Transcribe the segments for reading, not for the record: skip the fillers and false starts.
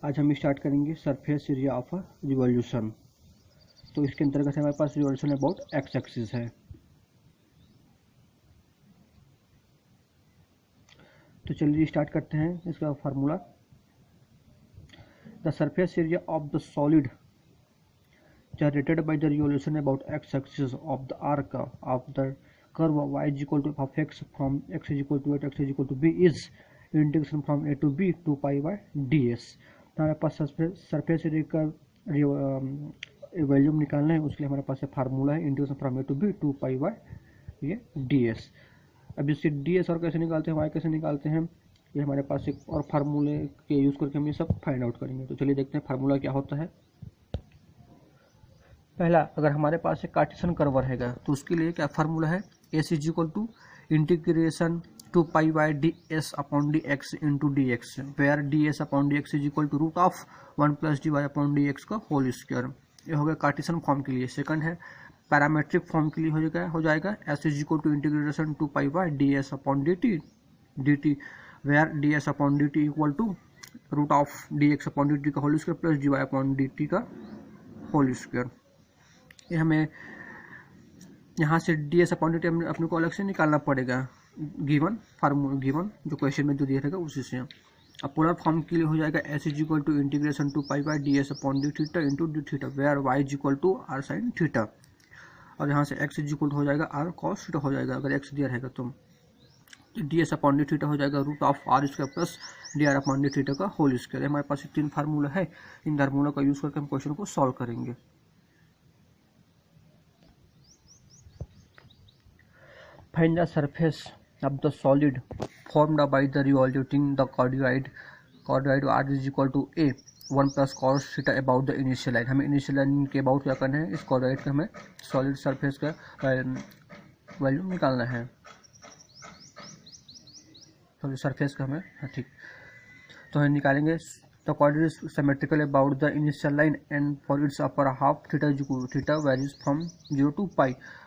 आज हम स्टार्ट करेंगे surface area of a revolution. तो इसके अंतर्गत हमारे पास रिवॉल्यूशन अबाउट एक्स एक्सिस है। तो चलिए स्टार्ट करते हैं इसका formula. The surface area of the solid generated by the revolution about x-axis of the arc of the curve y is equal to f of x from x is equal to 8 x is equal to b is integration from a to b 2 pi by ds। तो हमारे पास surface area का volume निकालना है, उसके लिए हमारे पास फार्मूला है integration from a to b 2 pi by ये ds। अब इससे ds और कैसे निकालते हैं, y कैसे निकालते हैं, ये हमारे पास एक और फार्मूले के यूज़ करके हम ये सब फाइंड आउट करेंगे। तो चलिए देखते हैं फार्मूला क्या होता है। पहला, अगर हमारे पास एक कार्टेशियन कर्व रहेगा तो उसके लिए क्या फार्मूला है, s is equal to integration 2 pi by D S upon d x into d x, where D S upon d x is equal to root of 1 plus D Y upon d x का whole square. ये हो गया Cartesian form के लिए। Second है parametric form के लिए हो जाएगा S is equal to integration 2 pi by D S upon D T, where D S upon D T equal to root of D X upon D T का whole square plus D Y upon D T का whole square. ये हमें यहाँ से D S upon D T अपने को अलग से निकालना पड़ेगा, गिवन फार्मूला गिवन जो क्वेश्चन में जो दिया रहेगा उसी से। अब पोलर फॉर्म के लिए हो जाएगा S is equal to integration 2 pi by D S upon D theta into D theta, where y is equal to r sine theta, और यहाँ से एक्स इज इक्वल हो जाएगा आर कॉस थीटा हो जाएगा अगर एक्स दिया रहेगा तो d S upon D theta हो जाएगा root of are square plus D R upon D theta का होल स्क्वायर। हमारे पास 3 फार्मूला है, इन फार्मूला का यूज़ करके हम क्वेश्चन को सॉल्व करेंगे। Find the surface of the solid formed by the revolving the cardioid r is equal to a 1 plus cos theta about the initial line। हमें initial line के about क्या करना है, इस कॉर्डियोइड का हमें सॉलिड सरफेस का वैल्यू निकालना है, सॉलिड सरफेस का हमें ठीक। तो हम निकालेंगे the coordinate is symmetrical about the initial line and for its upper half theta varies from 0 to pi।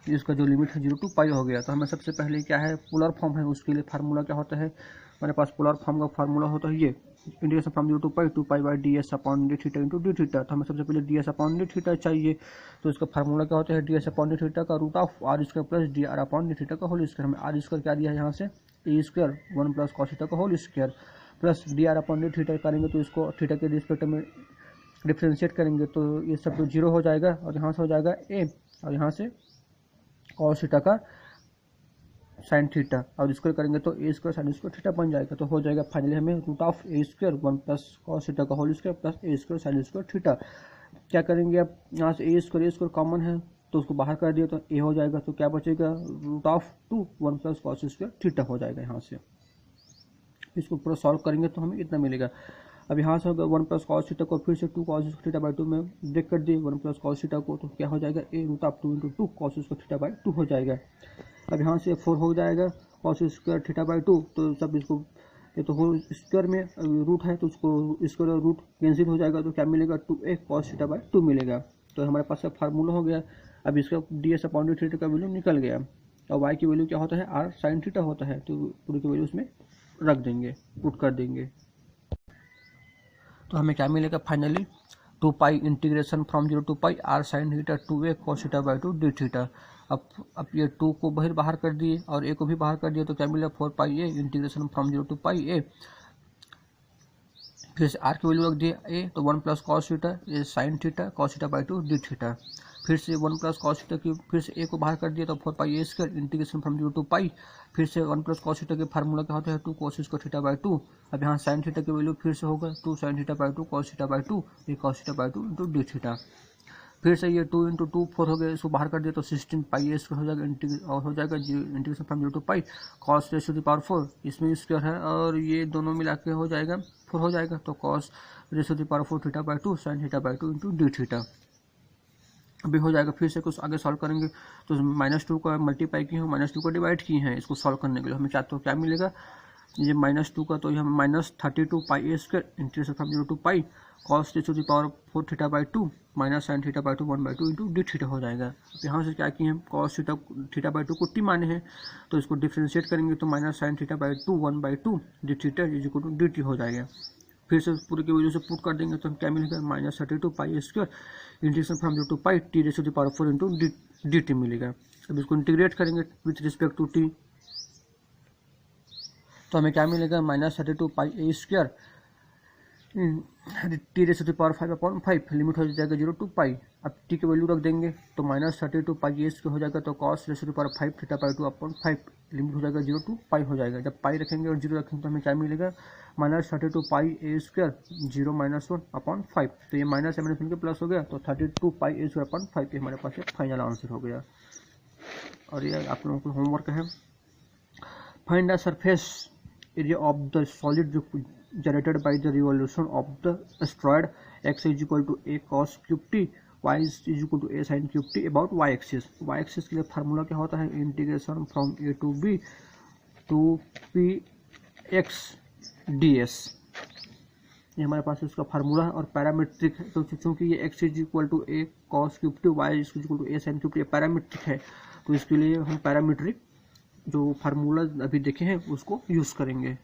इसका जो लिमिट है 0 to pi हो गया। तो हमें सबसे पहले क्या है, पोलर फॉर्म है, उसके लिए फार्मूला क्या होता है, हमारे पास पोलर फॉर्म का फार्मूला होता है ये integration from 0 to pi 2 pi by D S upon D theta into D theta. तो हमें सबसे पहले D S upon D theta चाहिए, तो इसका फार्मूला क्या होता है, D S upon D theta का root of are square plus D R upon D theta का होल स्क्वायर। हमें आर स्क्वायर क्या दिया है यहाँ से, a square 1 plus cos theta का whole square plus D R upon D theta करेंगे तो इसको थीटा के रिस्पेक्ट में डिफ्रेंशिएट करेंगे तो ये सब तो 0 हो जाएगा, और यहाँ से हो जाएगा ए, और यहाँ से कॉस थीटा का साइन थीटा, और इसको करेंगे तो a square sine square theta बन जाएगा। तो हो जाएगा फाइनली हमें root of a square 1 plus cos theta का whole square plus a square sine square theta. क्या करेंगे, अब यहाँ से ए स्क्वायर कॉमन है तो उसको बाहर कर दिया तो ए हो जाएगा, तो क्या बचेगा root of 2 1 plus cos square theta हो जाएगा। यहाँ से इसको पूरा सॉल्व करेंगे तो हमें इतना मिलेगा। अब यहाँ से होगा 1 प्लस कॉस थीटा को फिर से 2 कॉस थीटा बाई 2 में ब्रेक कर दिए 1 प्लस कॉस थीटा को, तो क्या हो जाएगा A root of 2 into 2 cos square theta by 2 हो जाएगा। अब यहाँ से 4 हो जाएगा कॉस स्क्वायर थीटा बाई 2, तो सब इसको ये तो होल स्क्वायर में रूट है तो उसको स्क्वायर रूट कैंसिल हो जाएगा, तो क्या मिलेगा 2a कॉस थीटा बाई 2 मिलेगा। तो हमारे पास फार्मूला हो गया। अब इसका D S upon D theta का वैल्यू निकल गया, और वाई की वैल्यू क्या होता है, आर साइन थीटा होता है, तो पूरी की वैल्यू उसमें रख देंगे, पुट कर देंगे। तो हमें क्या मिलेगा finally 2 pi integration from 0 to pi r sine theta 2a cos theta by 2 d theta. अब ये 2 को बाहर कर दिए और a को भी बाहर कर दिए, तो क्या मिला 4 pi a integration from 0 to pi a, फिर से आर की वैल्यू रख दिए a, तो 1 प्लस कॉस थीटा ये sine theta cos theta by 2 d theta, फिर से 1 प्लस कॉस थीटा की फिर से a को बाहर कर दिया तो 4 pi a square integration from 0 to pi, फिर से 1 प्लस कॉस थीटा के फार्मूला क्या होता है 2 cos स्क्वायर थीटा बाई 2। अब यहाँ साइन थीटा की वैल्यू फिर से होगा 2 sine theta by 2 cos theta by 2, ये cos theta by 2 into D theta, फिर से ये 2 इंटू 2 4 हो गया, इसको बाहर कर दिया तो 16 पाई a स्क्वायर हो जाएगा, और हो जाएगा integration from 0 to pi cos raise to the power 4, इसमें स्क्वायर है और ये दोनों मिला के हो जाएगा 4 हो जाएगा, तो cos raise to the power 4 theta by 2 sine theta by 2 into D theta अभी हो जाएगा। फिर से कुछ आगे सॉल्व करेंगे तो -2 का मल्टीप्लाई की है -2 को डिवाइड की है, इसको सॉल्व करने के लिए हमें चाहते हो क्या मिलेगा, ये -2 का तो हम -32 pi a square integration from 0 to pi cos raise to the power 4 theta by 2 minus sine theta by 2 1/2 into D theta हो जाएगा। यहाँ से क्या किए हम cos थीटा बाई 2 को t माने हैं, तो इसको डिफ्रेंशिएट करेंगे तो minus sine theta by 2 1/2 d theta is equal to d t हो जाएगा। फिर से पूरे की वैल्यू से पुट कर देंगे तो हम क्या मिलेगा -32 pi square integration from 0 to pi t raise to the power 4 into d t मिलेगा। अब इसको इंटीग्रेट करेंगे विथ रिस्पेक्ट टू टी तो हमें क्या मिलेगा -32 pi A square T raise to the power 5/5 limit हो जाएगा 0 टू पाई। अब टी की वैल्यू रख देंगे तो -32 पाई ए स्क्वायर हो जाएगा तो cos raise to the power 5 theta by 2/5 limit हो जाएगा 0 टू पाई हो जाएगा। जब पाई रखेंगे और 0 रखेंगे तो हमें क्या मिलेगा -32 पाई ए स्क्वायर 0 - 1/5 तो ये माइनस माइनस मिलकर प्लस हो गया तो 32 पाई ए स्क्वायर 5 ये हमारे पास एक फाइनल आंसर हो गया। और ये आप लोगों को होमवर्क है, find the surface area of the solid generated by the revolution of the asteroid x is equal to a cos cube t y is equal to a sin cube t about y axis। y axis के लिए formula क्या होता है integration from a to b to p x ds, ये हमारे पास इसका formula है। और पैरामीट्रिक है तो चूंकि ये x is equal to a cos cube t y is equal to a sin cube t parametric है तो इसके लिए हम पैरामीट्रिक जो फार्मूला अभी देखे हैं उसको यूज करेंगे।